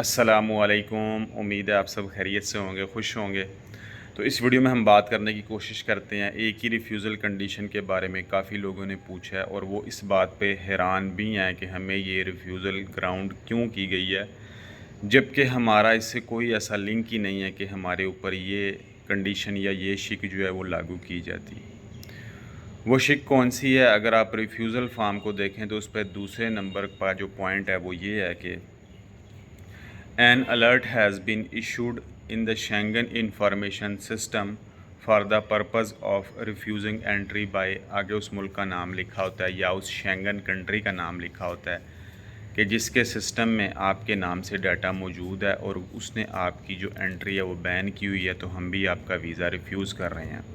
अस्सलामु अलैकुम। उम्मीद है आप सब खैरियत से होंगे, खुश होंगे। तो इस वीडियो में हम बात करने की कोशिश करते हैं एक ही रिफ्यूज़ल कंडीशन के बारे में। काफ़ी लोगों ने पूछा है और वो इस बात पे हैरान भी हैं कि हमें ये रिफ्यूज़ल ग्राउंड क्यों की गई है, जबकि हमारा इससे कोई ऐसा लिंक ही नहीं है कि हमारे ऊपर ये कंडीशन या ये शिक जो है वो लागू की जाती। वो शिक कौन सी है? अगर आप रिफ्यूज़ल फॉर्म को देखें तो उस पर दूसरे नंबर का जो पॉइंट है वो ये है कि An alert has been issued in the Schengen Information System for the purpose of refusing entry by आगे उस मुल्क का नाम लिखा होता है या उस शेंगन कंट्री का नाम लिखा होता है कि जिसके सिस्टम में आपके नाम से डाटा मौजूद है और उसने आपकी जो एंट्री है वो बैन की हुई है, तो हम भी आपका वीज़ा रिफ्यूज़ कर रहे हैं।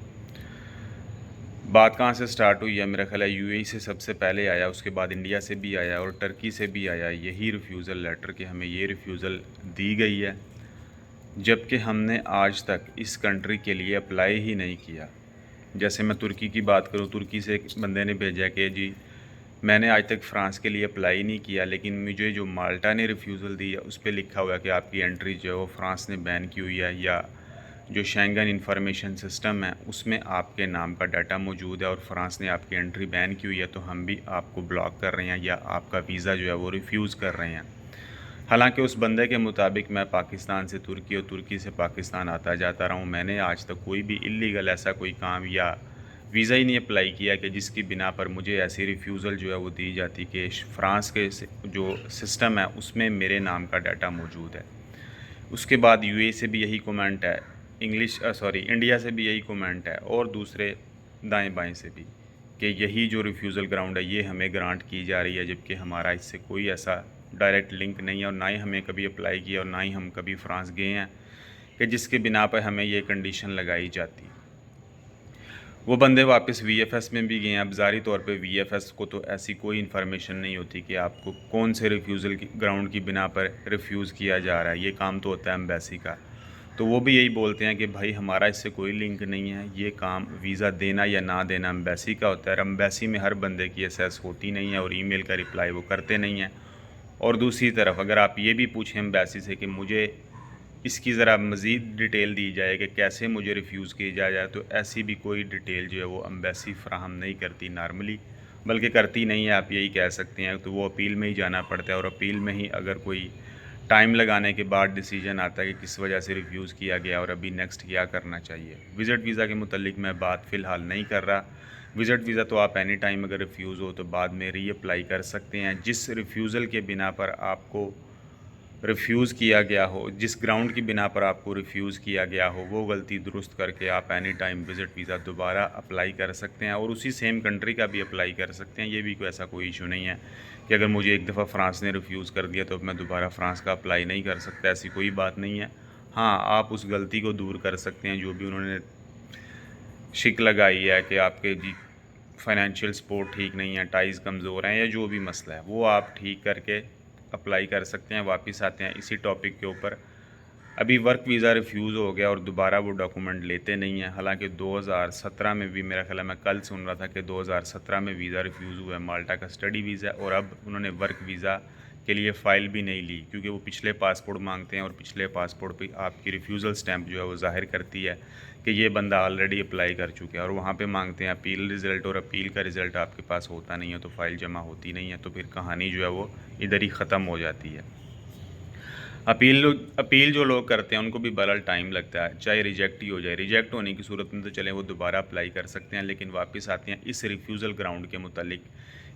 बात कहाँ से स्टार्ट हुई है? मेरा ख्याल है यूएई से सबसे पहले आया, उसके बाद इंडिया से भी आया और टर्की से भी आया यही रिफ्यूज़ल लेटर कि हमें ये रिफ्यूज़ल दी गई है, जबकि हमने आज तक इस कंट्री के लिए अप्लाई ही नहीं किया। जैसे मैं तुर्की की बात करूँ, तुर्की से एक बंदे ने भेजा कि जी मैंने आज तक फ़्रांस के लिए अप्लाई नहीं किया, लेकिन मुझे जो माल्टा ने रिफ्यूज़ल दी है उस पर लिखा हुआ है कि आपकी एंट्री जो है वो फ़्रांस ने बैन की हुई है, या जो शेंगन इंफॉर्मेशन सिस्टम है उसमें आपके नाम का डाटा मौजूद है और फ़्रांस ने आपकी एंट्री बैन की हुई है, तो हम भी आपको ब्लॉक कर रहे हैं या आपका वीज़ा जो है वो रिफ्यूज़ कर रहे हैं। हालांकि उस बंदे के मुताबिक मैं पाकिस्तान से तुर्की और तुर्की से पाकिस्तान आता जाता रहा हूँ, मैंने आज तक कोई भी इल्लीगल ऐसा कोई काम या वीज़ा ही नहीं अप्लाई किया कि जिसकी बिना पर मुझे ऐसी रिफ्यूज़ल जो है वो दी जाती कि फ़्रांस के जो सिस्टम है उसमें मेरे नाम का डाटा मौजूद है। उसके बाद यूएई से भी यही कमेंट है, इंडिया से भी यही कमेंट है और दूसरे दाएं बाएं से भी, कि यही जो रिफ्यूज़ल ग्राउंड है ये हमें ग्रांट की जा रही है, जबकि हमारा इससे कोई ऐसा डायरेक्ट लिंक नहीं है और ना ही हमें कभी अप्लाई किया और ना ही हम कभी फ़्रांस गए हैं कि जिसके बिना पर हमें ये कंडीशन लगाई जाती। वो बंदे वापस वीएफएस में भी गए हैं। अब ज़ाहिरी तौर पे वीएफएस को तो ऐसी कोई इन्फॉर्मेशन नहीं होती कि आपको कौन से रिफ्यूज़ल की ग्राउंड की बिना पर रिफ्यूज़ किया जा रहा है, ये काम तो होता है एम्बेसी का। तो वो भी यही बोलते हैं कि भाई हमारा इससे कोई लिंक नहीं है, ये काम वीज़ा देना या ना देना एम्बेसी का होता है। एम्बेसी में हर बंदे की असेस होती नहीं है और ईमेल का रिप्लाई वो करते नहीं हैं। और दूसरी तरफ अगर आप ये भी पूछें एम्बेसी से कि मुझे इसकी ज़रा मज़ीद डिटेल दी जाए कि कैसे मुझे रिफ्यूज़ किया जाए, तो ऐसी भी कोई डिटेल जो है वो एम्बेसी फ़राहम नहीं करती नॉर्मली, बल्कि करती नहीं है, आप यही कह सकते हैं। तो वो अपील में ही जाना पड़ता है और अपील में ही अगर कोई टाइम लगाने के बाद डिसीजन आता है कि किस वजह से रिफ्यूज़ किया गया और अभी नेक्स्ट क्या करना चाहिए। विज़िट वीज़ा के मुतल्लिक मैं बात फ़िलहाल नहीं कर रहा। विज़िट वीज़ा तो आप एनी टाइम अगर रिफ्यूज़ हो तो बाद में रीअप्लाई कर सकते हैं। जिस रिफ्यूज़ल के बिना पर आपको रिफ्यूज़ किया गया हो, जिस ग्राउंड की बिना पर आपको रिफ्यूज़ किया गया हो, वो गलती दुरुस्त करके आप एनी टाइम विज़िट वीज़ा दोबारा अप्लाई कर सकते हैं और उसी सेम कंट्री का भी अप्लाई कर सकते हैं। ये भी कोई ऐसा कोई इशू नहीं है कि अगर मुझे एक दफ़ा फ़्रांस ने रिफ्यूज़ कर दिया तो अब मैं दोबारा फ़्रांस का अप्लाई नहीं कर सकता, ऐसी कोई बात नहीं है। हाँ, आप उस गलती को दूर कर सकते हैं जो भी उन्होंने शिक लगाई है कि आपके जी फाइनेंशियल सपोर्ट ठीक नहीं है, टाइज़ कमज़ोर हैं या जो भी मसला है, वो आप ठीक करके अप्लाई कर सकते हैं। वापस आते हैं इसी टॉपिक के ऊपर। अभी वर्क वीज़ा रिफ्यूज़ हो गया और दोबारा वो डॉक्यूमेंट लेते नहीं हैं। हालांकि 2017 में भी मेरा ख्याल है, मैं कल सुन रहा था कि 2017 में वीज़ा रिफ्यूज़ हुआ है माल्टा का स्टडी वीज़ा, और अब उन्होंने वर्क वीज़ा के लिए फ़ाइल भी नहीं ली क्योंकि वो पिछले पासपोर्ट मांगते हैं और पिछले पासपोर्ट पे आपकी रिफ्यूज़ल स्टैंप जो है वो ज़ाहिर करती है कि ये बंदा ऑलरेडी अप्लाई कर चुका है, और वहाँ पे मांगते हैं अपील रिज़ल्ट, और अपील का रिज़ल्ट आपके पास होता नहीं है तो फ़ाइल जमा होती नहीं है, तो फिर कहानी जो है वो इधर ही ख़त्म हो जाती है। अपील जो लोग करते हैं उनको भी बहरहाल टाइम लगता है, चाहे रिजेक्ट ही हो जाए। रिजेक्ट होने की सूरत में तो चले वो दोबारा अप्लाई कर सकते हैं, लेकिन वापस आते हैं इस रिफ्यूज़ल ग्राउंड के मुतालिक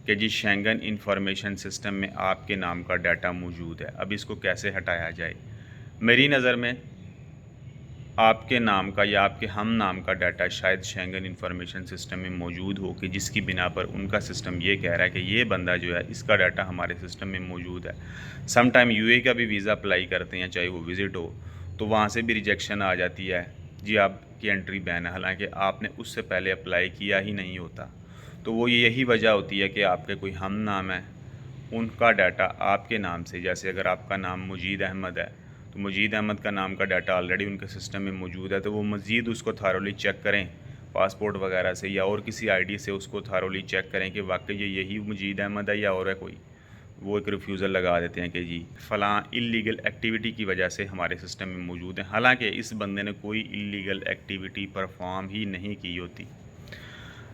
कि जी शेंगन इंफॉर्मेशन सिस्टम में आपके नाम का डाटा मौजूद है। अब इसको कैसे हटाया जाए? मेरी नज़र में आपके नाम का या आपके हम नाम का डाटा शायद शेंगन इंफॉर्मेशन सिस्टम में मौजूद हो कि जिसकी बिना पर उनका सिस्टम ये कह रहा है कि ये बंदा जो है इसका डाटा हमारे सिस्टम में मौजूद है। सम टाइम यूए का भी वीज़ा अप्लाई करते हैं, चाहे वो विज़िट हो, तो वहाँ से भी रिजेक्शन आ जाती है, जी आपकी एंट्री बैन है, हालांकि आपने उससे पहले अप्लाई किया ही नहीं होता। तो वो यही वजह होती है कि आपके कोई हम नाम है, उनका डाटा आपके नाम से, जैसे अगर आपका नाम मुजीद अहमद है तो मुजीद अहमद का नाम का डाटा ऑलरेडी उनके सिस्टम में मौजूद है, तो वो मज़ीद उसको थारोली चेक करें पासपोर्ट वगैरह से या और किसी आईडी से, उसको थारोली चेक करें कि वाकई ये यही मुजीद अहमद है या और है कोई। وہ ایک ریفیوزل لگا دیتے ہیں کہ جی فلاں اللیگل ایکٹیویٹی کی وجہ سے ہمارے سسٹم میں موجود ہیں، حالانکہ اس بندے نے کوئی اللیگل ایکٹیویٹی پرفارم ہی نہیں کی ہوتی۔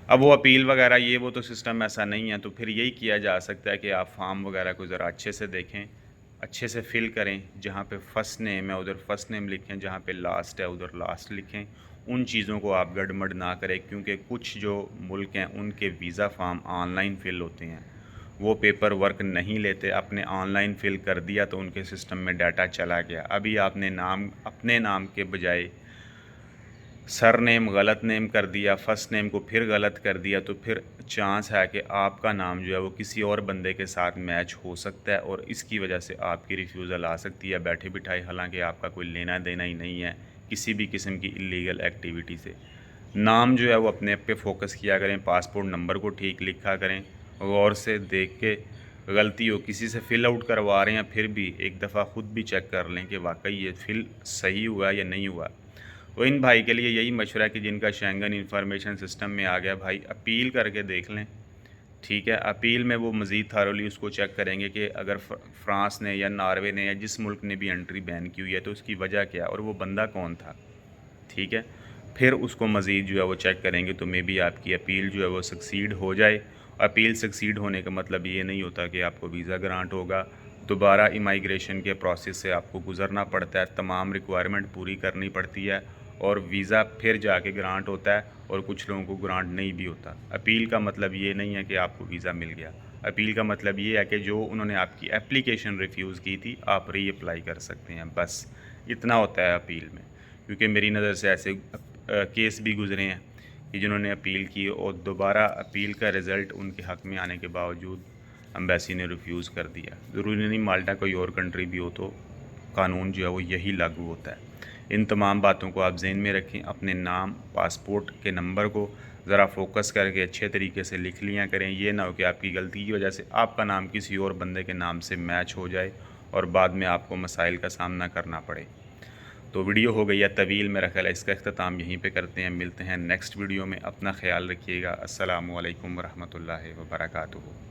اب وہ اپیل وغیرہ یہ وہ تو سسٹم ایسا نہیں ہے، تو پھر یہی کیا جا سکتا ہے کہ آپ فارم وغیرہ کو ذرا اچھے سے دیکھیں، اچھے سے فل کریں، جہاں پہ فرسٹ نیم ہے ادھر فرسٹ نیم لکھیں، جہاں پہ لاسٹ ہے ادھر لاسٹ لکھیں۔ ان چیزوں کو آپ گڑبڑ نہ کریں، کیونکہ کچھ جو ملک ہیں ان کے ویزا فارم آن لائن فل ہوتے ہیں، وہ پیپر ورک نہیں لیتے، اپنے آن لائن فل کر دیا تو ان کے سسٹم میں ڈیٹا چلا گیا۔ ابھی آپ نے اپنے نام کے بجائے سر نیم غلط نیم کر دیا، فرسٹ نیم کو پھر غلط کر دیا، تو پھر چانس ہے کہ آپ کا نام جو ہے وہ کسی اور بندے کے ساتھ میچ ہو سکتا ہے، اور اس کی وجہ سے آپ کی ریفیوزل آ سکتی ہے بیٹھے بٹھائے، حالانکہ آپ کا کوئی لینا دینا ہی نہیں ہے کسی بھی قسم کی اللیگل ایکٹیویٹی سے۔ نام جو ہے وہ اپنے پہ فوکس کیا کریں، پاسپورٹ نمبر کو ٹھیک لکھا کریں، غور سے دیکھ کے غلطی ہو کسی سے فل آؤٹ کروا رہے ہیں پھر بھی ایک دفعہ خود بھی چیک کر لیں کہ واقعی یہ فل صحیح ہوا یا نہیں ہوا۔ تو ان بھائی کے لیے یہی مشورہ ہے کہ جن کا شینگن انفارمیشن سسٹم میں آ گیا، بھائی اپیل کر کے دیکھ لیں، ٹھیک ہے؟ اپیل میں وہ مزید تھارولی اس کو چیک کریں گے کہ اگر فرانس نے یا ناروے نے یا جس ملک نے بھی انٹری بین کی ہوئی ہے تو اس کی وجہ کیا اور وہ بندہ کون تھا، ٹھیک ہے؟ پھر اس کو مزید جو ہے وہ چیک کریں گے، تو مے بی آپ کی اپیل جو ہے وہ سکسیڈ ہو جائے۔ اپیل سکسیڈ ہونے کا مطلب یہ نہیں ہوتا کہ آپ کو ویزا گرانٹ ہوگا، دوبارہ امیگریشن کے پروسیس سے آپ کو گزرنا پڑتا ہے، تمام ریکوائرمنٹ پوری کرنی پڑتی ہے، اور ویزا پھر جا کے گرانٹ ہوتا ہے، اور کچھ لوگوں کو گرانٹ نہیں بھی ہوتا۔ اپیل کا مطلب یہ نہیں ہے کہ آپ کو ویزا مل گیا، اپیل کا مطلب یہ ہے کہ جو انہوں نے آپ کی اپلیکیشن ریفیوز کی تھی آپ ری اپلائی کر سکتے ہیں، بس اتنا ہوتا ہے اپیل میں۔ کیونکہ میری نظر سے ایسے کیس بھی گزرے ہیں کہ جنہوں نے اپیل کی اور دوبارہ اپیل کا رزلٹ ان کے حق میں آنے کے باوجود امبیسی نے ریفیوز کر دیا۔ ضروری نہیں مالٹا کوئی اور کنٹری بھی ہو تو قانون جو ہے وہ یہی لاگو ہوتا ہے۔ ان تمام باتوں کو آپ ذہن میں رکھیں، اپنے نام پاسپورٹ کے نمبر کو ذرا فوکس کر کے اچھے طریقے سے لکھ لیا کریں، یہ نہ ہو کہ آپ کی غلطی کی وجہ سے آپ کا نام کسی اور بندے کے نام سے میچ ہو جائے اور بعد میں آپ کو مسائل کا سامنا کرنا پڑے۔ تو ویڈیو ہو گئی ہے طویل، میرا خیال ہے اس کا اختتام یہیں پہ کرتے ہیں، ملتے ہیں نیکسٹ ویڈیو میں، اپنا خیال رکھیے گا۔ السلام علیکم ورحمۃ اللہ وبرکاتہ۔